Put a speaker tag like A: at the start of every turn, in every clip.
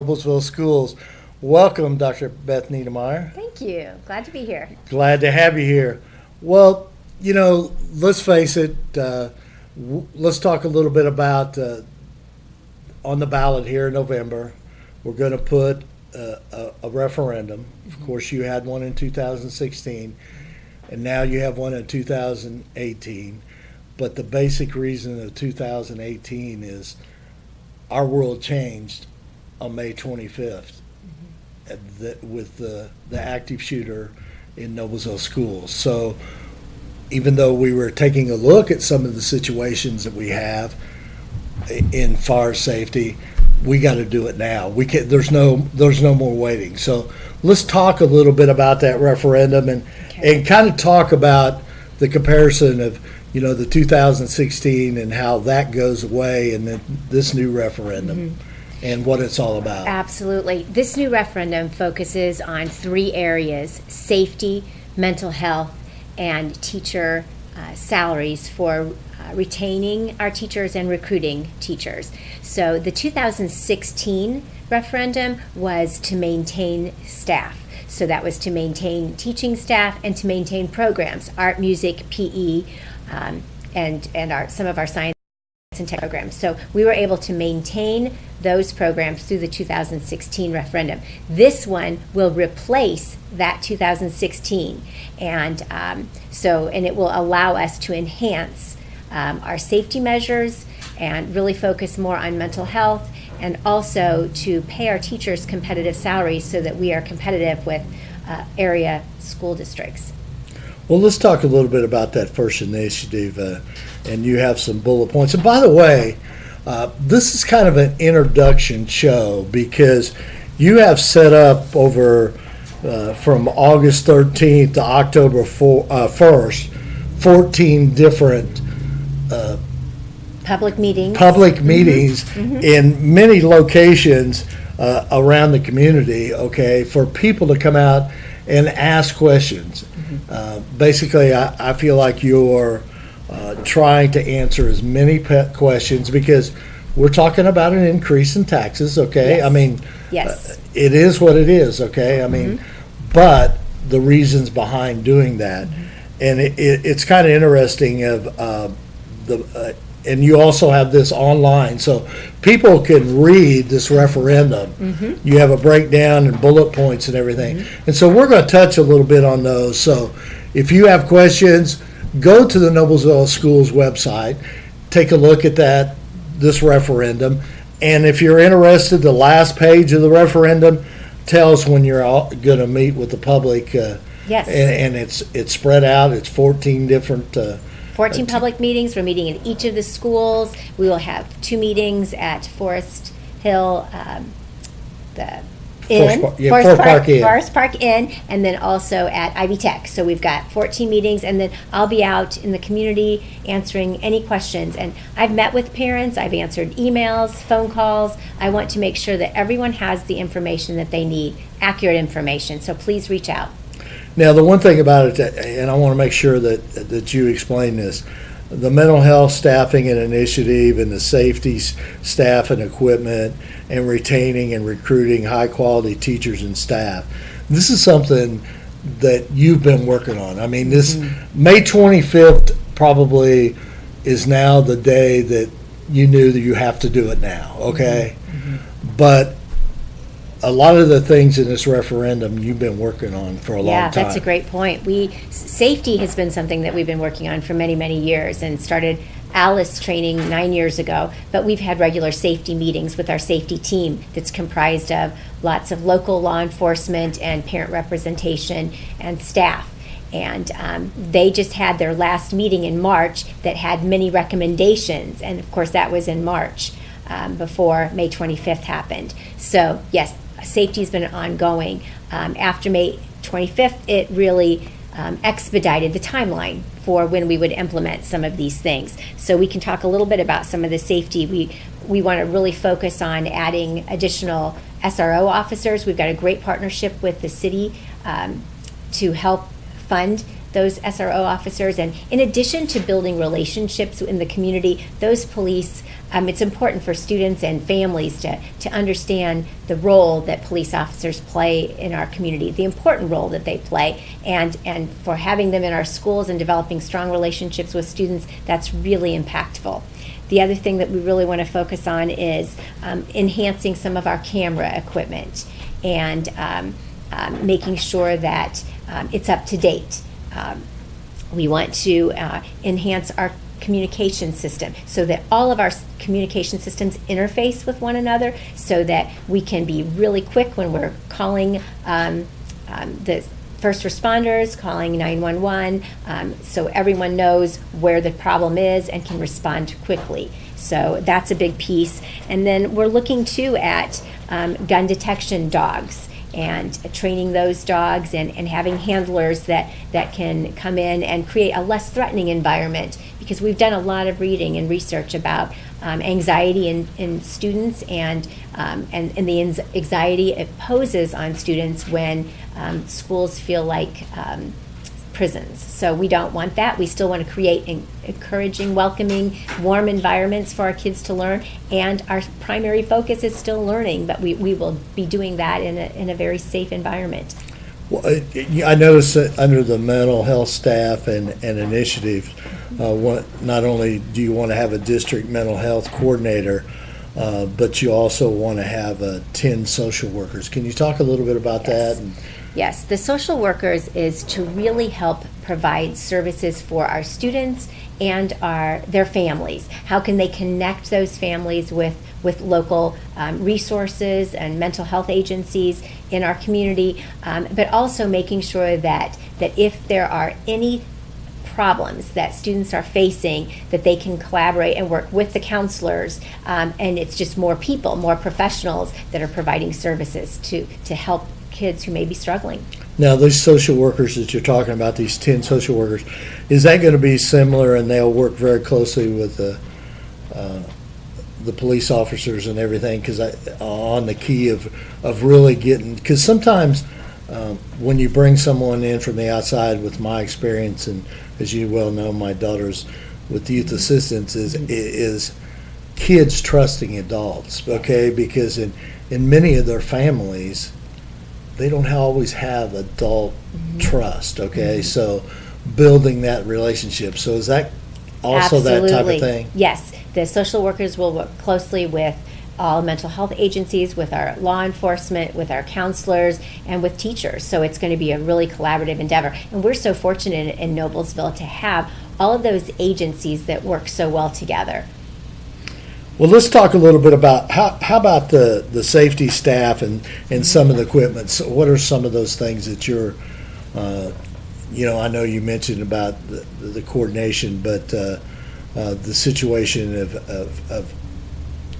A: Noblesville Schools. Welcome, Dr. Beth Niedermeyer.
B: Thank you. Glad to be here.
A: Glad to have you here. Well, let's face it, let's talk a little bit about on the ballot here in November. We're going to put a referendum. Of course, you had one in 2016, and now you have one in 2018. But the basic reason of 2018 is our world changed on May 25th with the active shooter in Noblesville schools. So even though we were taking a look at some of the situations that we have in fire safety, we got to do it now. We can't. There's no more waiting. So let's talk a little bit about that referendum and kind of talk about the comparison of the 2016 and how that goes away, and then this new referendum and what it's all about.
B: Absolutely. This new referendum focuses on three areas: safety, mental health, and teacher salaries for retaining our teachers and recruiting teachers. So the 2016 referendum was to maintain staff. So that was to maintain teaching staff and to maintain programs, art, music, PE, and some of our science and tech programs. So we were able to maintain those programs through the 2016 referendum. This one will replace that 2016, and it will allow us to enhance our safety measures and really focus more on mental health, and also to pay our teachers competitive salaries so that we are competitive with area school districts.
A: Well, let's talk a little bit about that first initiative, and you have some bullet points. And by the way, this is kind of an introduction show because you have set up over from August 13th to October 1st, 14 different
B: public meetings
A: in many locations around the community, for people to come out and ask questions. Basically, I feel like you're trying to answer as many questions because we're talking about an increase in taxes,
B: Yes.
A: I mean,
B: Yes.
A: it is what it is, I mean, but the reasons behind doing that. And it's kind of interesting and you also have this online, so people can read this referendum. You have a breakdown and bullet points and everything. And so we're going to touch a little bit on those. So if you have questions, go to the Noblesville Schools website, take a look at this referendum. And if you're interested, the last page of the referendum tells when you're going to meet with the public.
B: Yes.
A: And it's spread out. It's 14 different
B: 14 public meetings. We're meeting in each of the schools. We will have 2 meetings at Forest Hill, the Inn, Forest Park Inn, and then also at Ivy Tech. So we've got 14 meetings, and then I'll be out in the community answering any questions. And I've met with parents, I've answered emails, phone calls. I want to make sure that everyone has the information that they need, accurate information. So please reach out.
A: Now, the one thing about it, and I want to make sure that you explain this, the mental health staffing and initiative and the safety staff and equipment and retaining and recruiting high-quality teachers and staff, this is something that you've been working on. I mean, this May 25th probably is now the day that you knew that you have to do it now, But a lot of the things in this referendum you've been working on for a long time.
B: Yeah, that's a great point. Safety has been something that we've been working on for many, many years, and started ALICE training 9 years ago. But we've had regular safety meetings with our safety team that's comprised of lots of local law enforcement and parent representation and staff. And they just had their last meeting in March that had many recommendations. And of course, that was in March before May 25th happened. So yes, safety has been ongoing. After May 25th, it really expedited the timeline for when we would implement some of these things. So we can talk a little bit about some of the safety. We want to really focus on adding additional SRO officers. We've got a great partnership with the city to help fund those SRO officers. And in addition to building relationships in the community, those police, it's important for students and families to understand the role that police officers play in our community, the important role that they play, and for having them in our schools and developing strong relationships with students, that's really impactful. The other thing that we really want to focus on is enhancing some of our camera equipment and making sure that it's up to date. We want to enhance our communication system so that all of our communication systems interface with one another so that we can be really quick when we're calling the first responders, calling 911, so everyone knows where the problem is and can respond quickly. So that's a big piece. And then we're looking too at gun detection dogs and training those dogs and having handlers that can come in and create a less threatening environment, because we've done a lot of reading and research about anxiety in students and the anxiety it poses on students when schools feel like prisons. So we don't want that. We still want to create encouraging, welcoming, warm environments for our kids to learn, and our primary focus is still learning, but we will be doing that in a very safe environment.
A: Well, I noticed that under the mental health staff and initiative, not only do you want to have a district mental health coordinator, but you also want to have 10 social workers. Can you talk a little bit about that?
B: Yes, the social workers is to really help provide services for our students and their families. How can they connect those families with local resources and mental health agencies in our community, but also making sure that if there are any problems that students are facing, that they can collaborate and work with the counselors, and it's just more people, more professionals that are providing services to help kids who may be struggling.
A: Now, these social workers that you're talking about, these 10 social workers, is that going to be similar, and they'll work very closely with the police officers and everything, because on the key of really getting, because sometimes when you bring someone in from the outside, with my experience, and as you well know, my daughter's with youth assistance, is kids trusting adults, okay? Because in many of their families, they don't always have adult trust, okay? So building that relationship. So is that also
B: Absolutely.
A: That type of thing?
B: Yes. The social workers will work closely with all mental health agencies, with our law enforcement, with our counselors, and with teachers. So it's going to be a really collaborative endeavor. And we're so fortunate in Noblesville to have all of those agencies that work so well together.
A: Well, let's talk a little bit about how about the safety staff and some of the equipment. So what are some of those things that you're, I know you mentioned about the coordination, but the situation of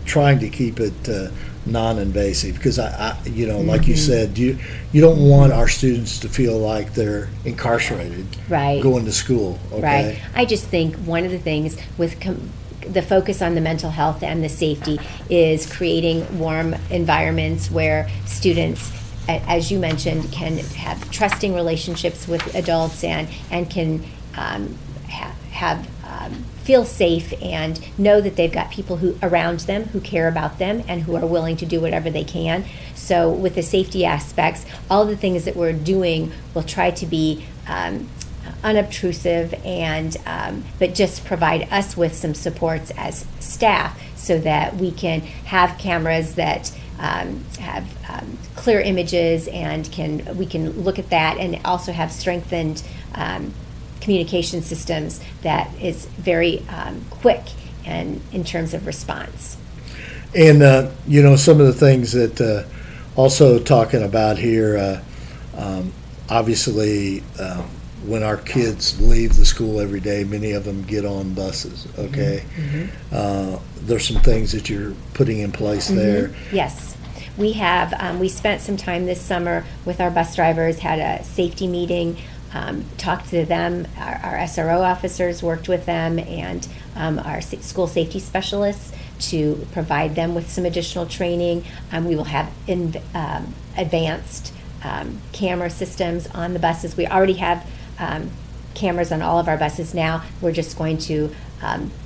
A: trying to keep it non-invasive, because like you said, you don't want our students to feel like they're incarcerated,
B: right,
A: going to school. Okay?
B: Right. I just think one of the things with the focus on the mental health and the safety is creating warm environments where students, as you mentioned, can have trusting relationships with adults and can feel safe and know that they've got people around them who care about them and who are willing to do whatever they can. So with the safety aspects, all the things that we're doing will try to be unobtrusive and but just provide us with some supports as staff so that we can have cameras that have clear images and we can look at that, and also have strengthened communication systems that is very quick and in terms of response.
A: And some of the things that also talking about here, obviously when our kids leave the school every day, many of them get on buses, okay? There's some things that you're putting in place there.
B: Yes. We have, we spent some time this summer with our bus drivers, had a safety meeting, talked to them. Our SRO officers worked with them, and our school safety specialists to provide them with some additional training. We will have advanced camera systems on the buses. We already have cameras on all of our buses now. We're just going to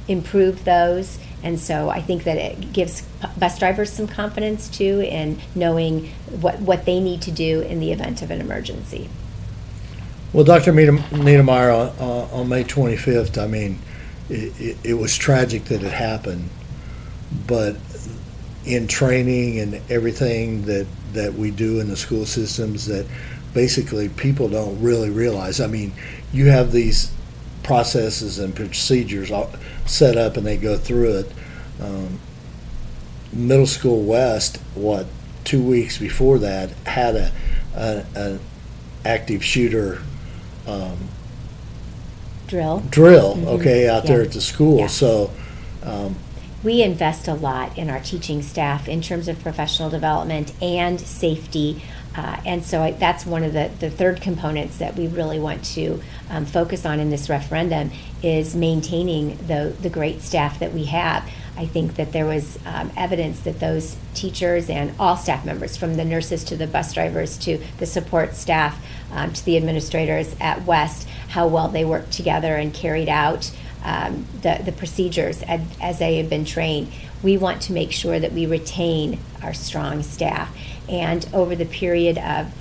B: improve those. And so I think that it gives bus drivers some confidence too in knowing what they need to do in the event of an emergency.
A: Well, Dr. Niedermeyer, on May 25th, I mean, it was tragic that it happened, but in training and everything that we do in the school systems, that basically people don't really realize. I mean, you have these processes and procedures set up and they go through it. Middle School West, 2 weeks before that, had an active shooter
B: drill,
A: okay, out there at the school.
B: Yeah.
A: So
B: we invest a lot in our teaching staff in terms of professional development and safety. And so that's one of the third components that we really want to focus on in this referendum is maintaining the great staff that we have. I think that there was evidence that those teachers and all staff members, from the nurses to the bus drivers to the support staff to the administrators at West, how well they worked together and carried out the procedures as they have been trained. We want to make sure that we retain our strong staff. And over the period of,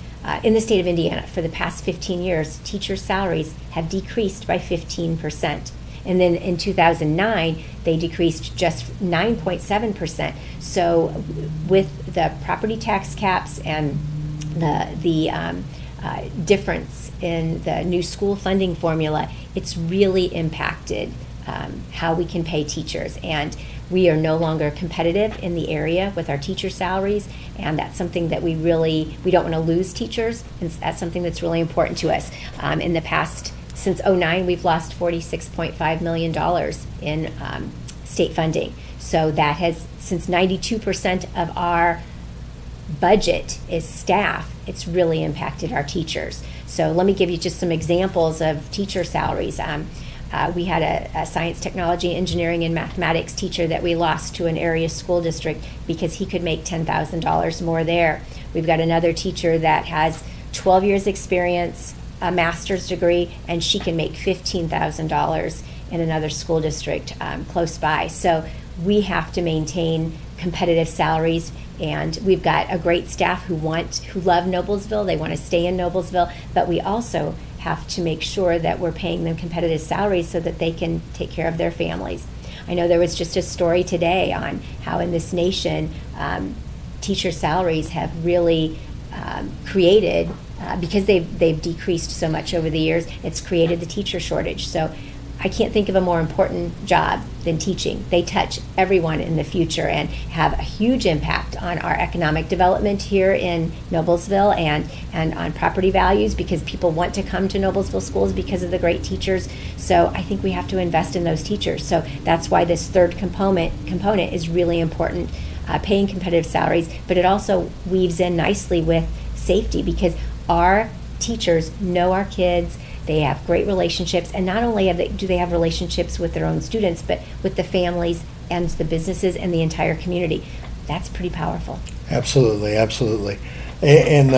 B: in the state of Indiana, for the past 15 years, teacher salaries have decreased by 15%. And then in 2009, they decreased just 9.7%. So with the property tax caps and the difference in the new school funding formula, it's really impacted how we can pay teachers. And we are no longer competitive in the area with our teacher salaries, and that's something that we don't want to lose teachers, and that's something that's really important to us. In the past, since 2009, we've lost $46.5 million in state funding. So that has, since 92% of our budget is staff, it's really impacted our teachers. So let me give you just some examples of teacher salaries. We had a science, technology, engineering, and mathematics teacher that we lost to an area school district because he could make $10,000 more there. We've got another teacher that has 12 years experience, a master's degree, and she can make $15,000 in another school district close by. So we have to maintain competitive salaries, and we've got a great staff who love Noblesville. They want to stay in Noblesville, but we also have to make sure that we're paying them competitive salaries so that they can take care of their families. I know there was just a story today on how in this nation teacher salaries have really created, because they've decreased so much over the years, it's created the teacher shortage. So I can't think of a more important job than teaching. They touch everyone in the future and have a huge impact on our economic development here in Noblesville and on property values, because people want to come to Noblesville schools because of the great teachers. So I think we have to invest in those teachers. So that's why this third component is really important, paying competitive salaries, but it also weaves in nicely with safety, because our teachers know our kids. They have great relationships, and not only do they have relationships with their own students, but with the families and the businesses and the entire community. That's pretty powerful.
A: Absolutely, absolutely. And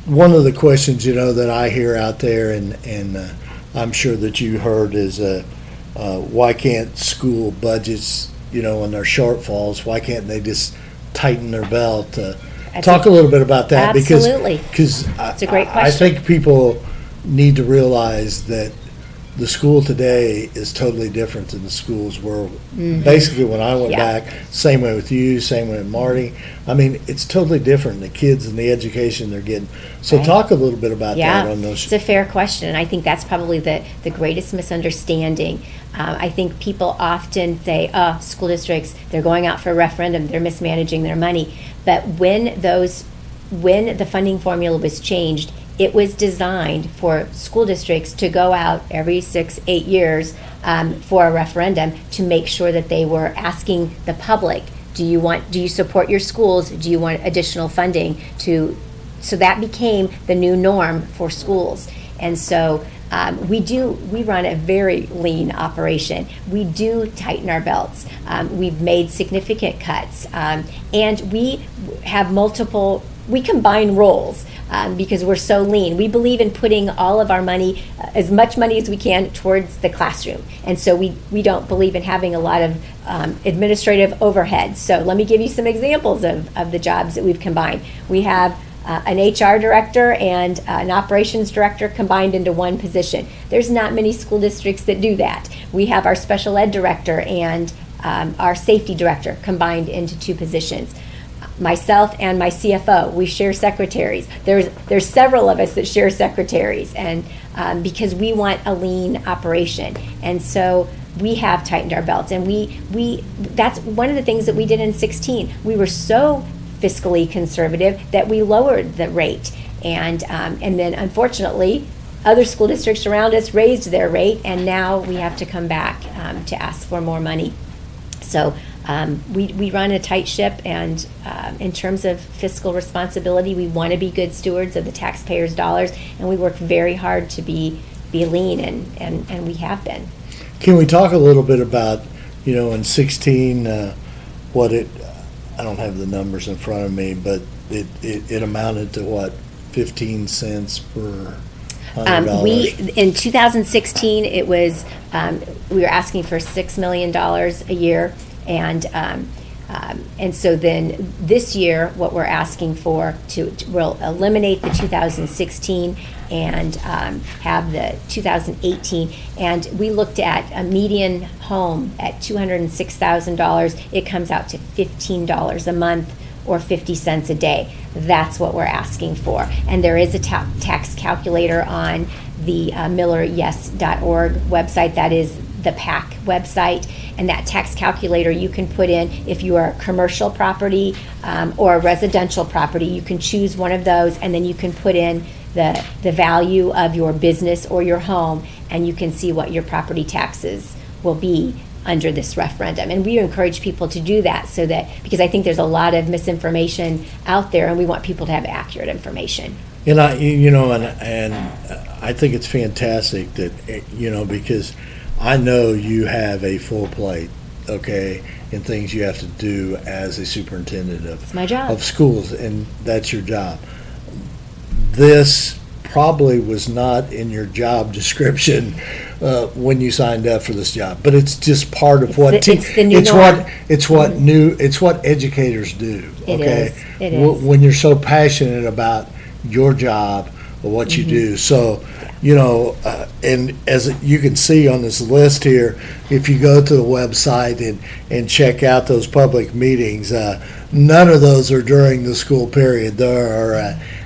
A: one of the questions, that I hear out there, and I'm sure that you heard, is why can't school budgets, and their shortfalls, why can't they just tighten their belt? Talk a little bit about that.
B: Absolutely.
A: Because
B: it's a great question.
A: I think people need to realize that the school today is totally different than the schools were. Mm-hmm. Basically, when I went back, same way with you, same way with Marty. I mean, it's totally different, the kids and the education they're getting. So talk a little bit about that on those.
B: It's a fair question, and I think that's probably the greatest misunderstanding. I think people often say, school districts, they're going out for a referendum, they're mismanaging their money. But when the funding formula was changed, it was designed for school districts to go out every 6-8 years for a referendum to make sure that they were asking the public, do you support your schools? Do you want additional funding? So that became the new norm for schools. And so we run a very lean operation. We do tighten our belts. We've made significant cuts, and we have we combine roles. because we're so lean. We believe in putting all of our money, as much money as we can, towards the classroom. And so we don't believe in having a lot of administrative overhead. So let me give you some examples of the jobs that we've combined. We have an HR director and an operations director combined into one position. There's not many school districts that do that. We have our special ed director and our safety director combined into two positions. Myself and my CFO, we share secretaries. There's several of us that share secretaries, and because we want a lean operation. And so we have tightened our belts, and we that's one of the things that we did in 16. We were so fiscally conservative that we lowered the rate, and then unfortunately other school districts around us raised their rate, and now we have to come back to ask for more money. So we run a tight ship, and in terms of fiscal responsibility, we want to be good stewards of the taxpayers' dollars, and we work very hard to be lean, and we have been.
A: Can we talk a little bit about, in 16, what I don't have the numbers in front of me, but it amounted to what, 15 cents per $100?
B: In 2016, it was, we were asking for $6 million a year, and so then this year, what we're asking for we'll eliminate the 2016 and have the 2018. And we looked at a median home at $206,000. It comes out to $15 a month or 50 cents a day. That's what we're asking for. And there is a tax calculator on the MillerYes.org website. That is the PAC website. And that tax calculator you can put in if you are a commercial property or a residential property. You can choose one of those, and then you can put in the value of your business or your home, and you can see what your property taxes will be under this referendum. And we encourage people to do that, so that, because I think there's a lot of misinformation out there, and we want people to have accurate information.
A: And I think it's fantastic that, because I know you have a full plate, okay, and things you have to do as a superintendent
B: It's my job.
A: of schools, and that's your job. This probably was not in your job description when you signed up for this job, but it's just part of
B: It's the new norm.
A: It's what educators do.
B: It
A: Okay,
B: is. It is.
A: When you're so passionate about your job or what you do, so. And as you can see on this list here, if you go to the website and check out those public meetings, none of those are during the school period. They are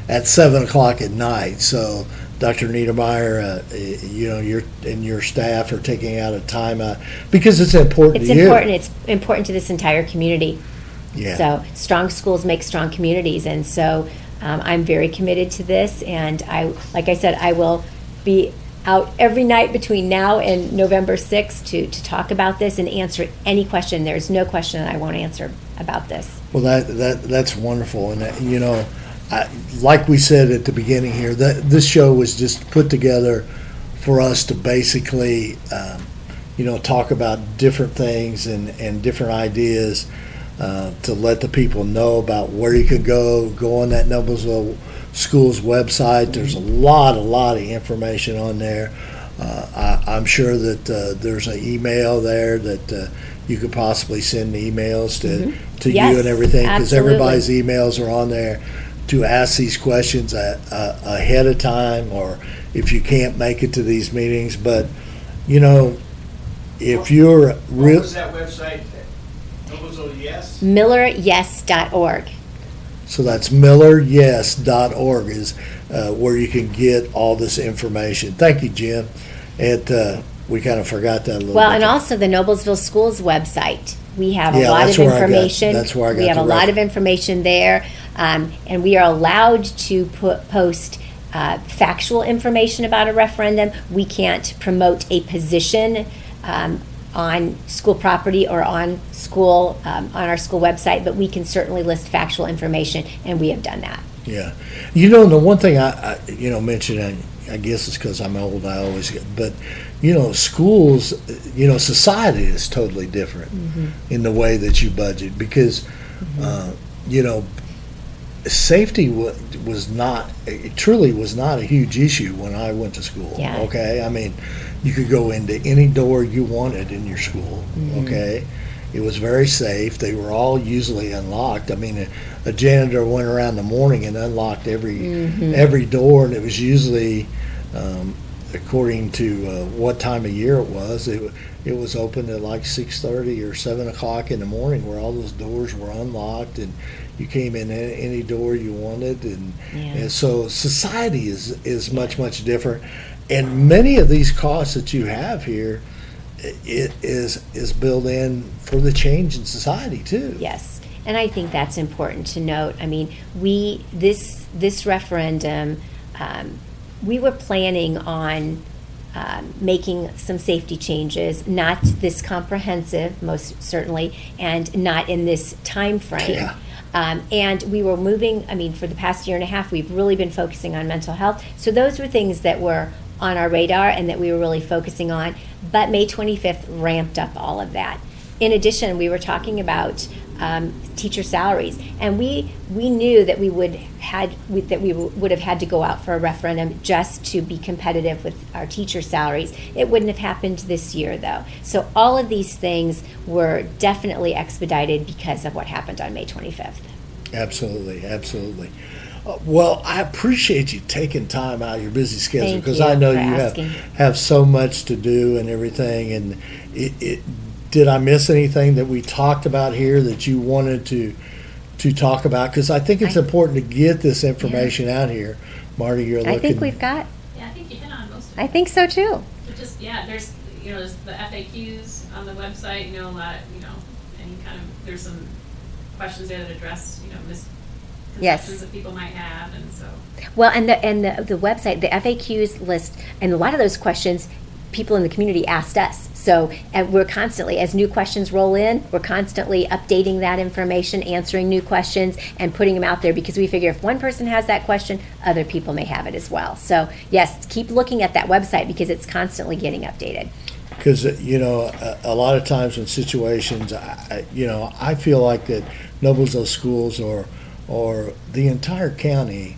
A: at 7 o'clock at night. So, Dr. Niedermeyer, you and your staff are taking out a time out because it's important to you.
B: It's important. It's important to this entire community.
A: Yeah.
B: So strong schools make strong communities, and so I'm very committed to this. And like I said, I will be out every night between now and November 6th to talk about this and answer any question. There's no question that I won't answer about this.
A: Well, that's wonderful, and like we said at the beginning here, this show was just put together for us to basically, talk about different things and different ideas to let the people know about where you could go on that Noblesville Schools website. There's a lot of information on there. I'm sure that there's an email there that you could possibly send emails to
B: Yes,
A: you and everything, because
B: absolutely.
A: everybody's emails are on there to ask these questions ahead of time, or if you can't make it to these meetings. But if you're
C: What was that website? Noblesville Yes?
B: MillerYes.org.
A: So that's MillerYes.org is where you can get all this information. Thank you, Jen. We kind of forgot that a little bit.
B: Well, and also the Noblesville Schools website. We have a
A: Yeah,
B: lot
A: that's
B: of
A: where I got-
B: information.
A: that's where I got
B: We have
A: the
B: a lot
A: ref-
B: of information there, and we are allowed to post factual information about a referendum. We can't promote a position on school property or on our school website, but we can certainly list factual information, and we have done that.
A: Yeah. The one thing I mentioned, I guess it's because I'm old, I always get, but, schools, society is totally different in the way that you budget, because, safety was not, it truly was not a huge issue when I went to school.
B: Yeah.
A: Okay, I mean, you could go into any door you wanted in your school. Okay, it was very safe. They were all usually unlocked. I mean, a janitor went around in the morning and unlocked every door, and it was usually, according to what time of year it was open at like 6:30 or 7 o'clock in the morning, where all those doors were unlocked, and you came in any door you wanted, and so society is much different, and many of these costs that you have here, it is built in for the change in society too.
B: Yes, and I think that's important to note. I mean, this referendum, we were planning on making some safety changes, not this comprehensive, most certainly, and not in this time frame.
A: Yeah.
B: And we were moving, I mean, for the past year and a half, we've really been focusing on mental health. So those were things that were on our radar and that we were really focusing on. But May 25th ramped up all of that. In addition, we were talking about teacher salaries, and we knew that we would have had to go out for a referendum just to be competitive with our teacher salaries. It wouldn't have happened this year, though. So all of these things were definitely expedited because of what happened on May 25th.
A: Absolutely. Well, I appreciate you taking time out of your busy schedule,
B: Thank
A: because
B: you
A: I know
B: for
A: you
B: asking.
A: have so much to do and everything. And did I miss anything that we talked about here that you wanted to talk about? Because I think it's important to get this information out here. Marty, you're looking.
B: I think we've got.
D: Yeah, I think you hit on most of it.
B: I think so too.
D: But just, there's the FAQs on the website, a lot, any kind of, there's some questions there that address, misconceptions that people might have, and so.
B: Well, and the website, the FAQs list, and a lot of those questions, people in the community asked us. So, and we're constantly, as new questions roll in, we're constantly updating that information, answering new questions, and putting them out there, because we figure if one person has that question, other people may have it as well. So, yes, keep looking at that website, because it's constantly getting updated.
A: Because, a lot of times when situations, I feel like that Noblesville schools or the entire county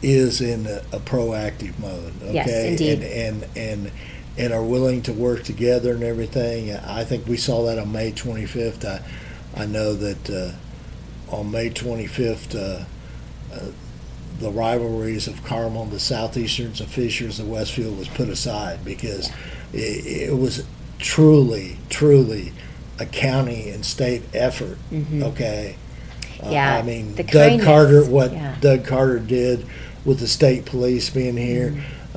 A: is in a proactive mode, okay?
B: Yes, indeed.
A: And are willing to work together and everything. I think we saw that on May 25th. I know that on May 25th, the rivalries of Carmel, the Southeasterns, the Fishers, the Westfield was put aside, because it was truly a county and state effort, okay?
B: Yeah,
A: I mean,
B: the
A: Doug
B: kindness,
A: Doug Carter did with the state police being here,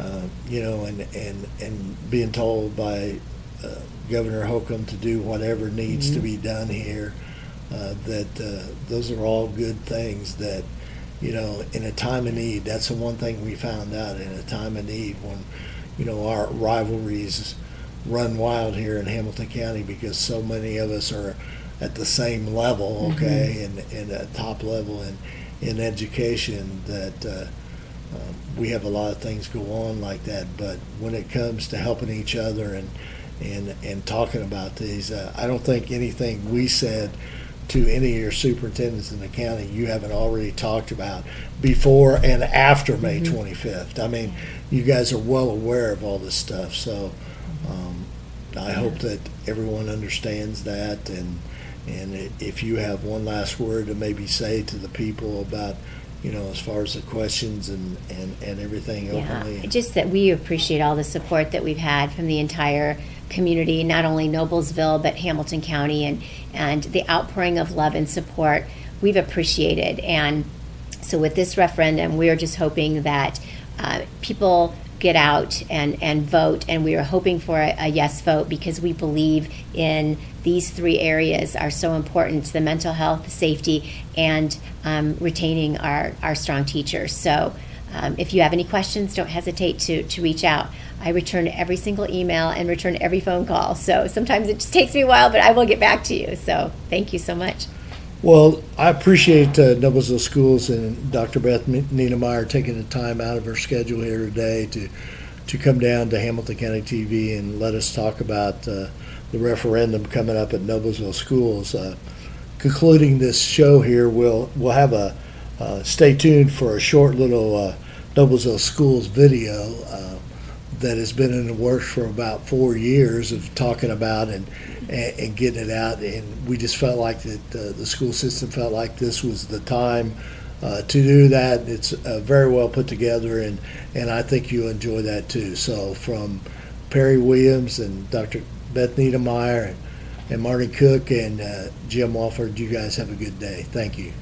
A: and being told by Governor Holcomb to do whatever needs to be done here, those are all good things that, in a time of need. That's the one thing we found out, in a time of need, when, our rivalries run wild here in Hamilton County, because so many of us are at the same level, okay, and at top level in education, that we have a lot of things go on like that. But when it comes to helping each other and talking about these, I don't think anything we said to any of your superintendents in the county you haven't already talked about before and after May 25th. I mean, you guys are well aware of all this stuff, so I hope that everyone understands that. And if you have one last word to maybe say to the people about, as far as the questions and everything openly.
B: Just that we appreciate all the support that we've had from the entire community, not only Noblesville, but Hamilton County, and the outpouring of love and support we've appreciated. And so with this referendum, we are just hoping that people get out and vote, and we are hoping for a yes vote, because we believe in these three areas are so important: the mental health, safety, and retaining our strong teachers. So if you have any questions, don't hesitate to reach out. I return every single email and return every phone call, so sometimes it just takes me a while, but I will get back to you. So thank you so much.
A: Well, I appreciate Noblesville Schools and Dr. Beth Niedermeyer taking the time out of her schedule here today to come down to Hamilton County TV and let us talk about the referendum coming up at Noblesville Schools. concluding this show here, we'll have a stay tuned for a short little Noblesville Schools video that has been in the works for about 4 years of talking about and getting it out. And we just felt like that the school system felt like this was the time to do that. It's very well put together, and I think you'll enjoy that too. So from Perry Williams and Dr. Beth Niedermeyer and Marty Cook and Jim Walford, you guys have a good day. Thank you.